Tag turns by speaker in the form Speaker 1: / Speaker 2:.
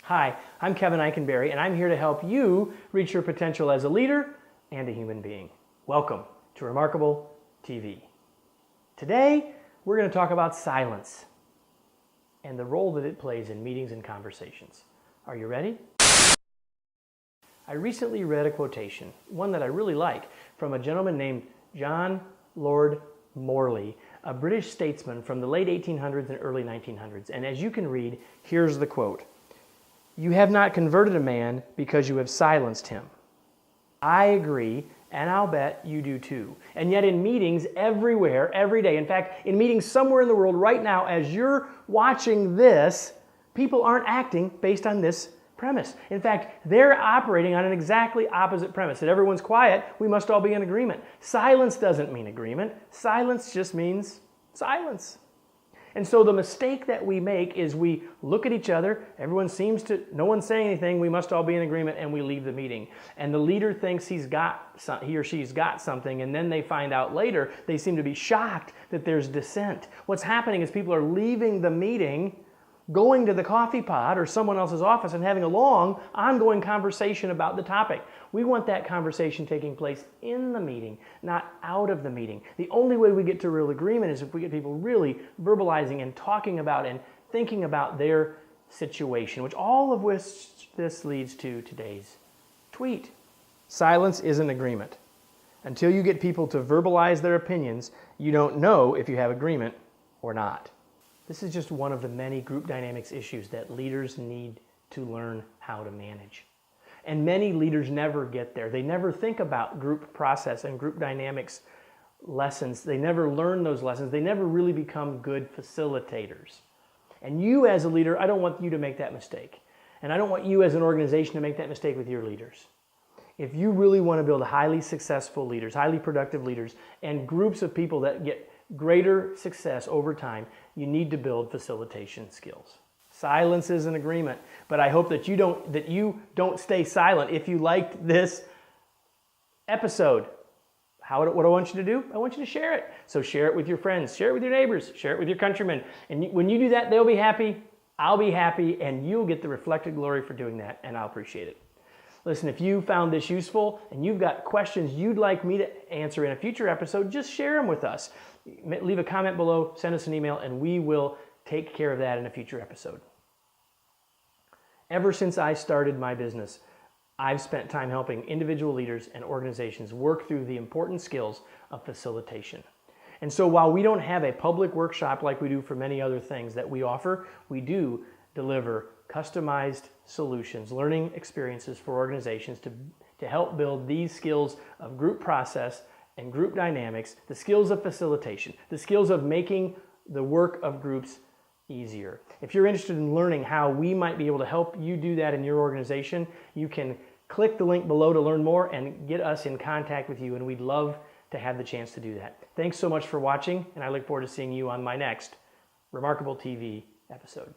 Speaker 1: Hi, I'm Kevin Eikenberry, and I'm here to help you reach your potential as a leader and a human being. Welcome to Remarkable TV. Today, we're going to talk about silence and the role that it plays in meetings and conversations. Are you ready? I recently read a quotation, one that I really like, from a gentleman named John Lord Morley, a British statesman from the late 1800s and early 1900s. And as you can read, here's the quote. "You have not converted a man because you have silenced him." I agree, and I'll bet you do too. And yet in meetings everywhere, every day, in fact, in meetings somewhere in the world right now, as you're watching this, people aren't acting based on this premise. In fact, they're operating on an exactly opposite premise, that everyone's quiet, we must all be in agreement. Silence doesn't mean agreement. Silence just means silence. And so the mistake that we make is we look at each other, no one's saying anything, we must all be in agreement, and we leave the meeting. And the leader thinks he or she's got something, and then they find out later, they seem to be shocked that there's dissent. What's happening is people are leaving the meeting, going to the coffee pot or someone else's office and having a long, ongoing conversation about the topic. We want that conversation taking place in the meeting, not out of the meeting. The only way we get to real agreement is if we get people really verbalizing and talking about and thinking about their situation, all of which this leads to today's tweet. Silence isn't agreement. Until you get people to verbalize their opinions, you don't know if you have agreement or not. This is just one of the many group dynamics issues that leaders need to learn how to manage. And many leaders never get there. They never think about group process and group dynamics lessons. They never learn those lessons. They never really become good facilitators. And you as a leader, I don't want you to make that mistake. And I don't want you as an organization to make that mistake with your leaders. If you really want to build highly successful leaders, highly productive leaders, and groups of people that get greater success over time, you need to build facilitation skills. Silence is an agreement, but I hope that you don't stay silent. If you liked this episode, what I want you to do? I want you to share it. So share it with your friends, share it with your neighbors, share it with your countrymen. And when you do that, they'll be happy, I'll be happy, and you'll get the reflected glory for doing that, and I'll appreciate it. Listen, if you found this useful and you've got questions you'd like me to answer in a future episode, just share them with us. Leave a comment below, send us an email, and we will take care of that in a future episode. Ever since I started my business, I've spent time helping individual leaders and organizations work through the important skills of facilitation. And so while we don't have a public workshop like we do for many other things that we offer, we do deliver customized solutions, learning experiences for organizations to help build these skills of group process and group dynamics, the skills of facilitation, the skills of making the work of groups easier. If you're interested in learning how we might be able to help you do that in your organization, you can click the link below to learn more and get us in contact with you, and we'd love to have the chance to do that. Thanks so much for watching, and I look forward to seeing you on my next Remarkable TV episode.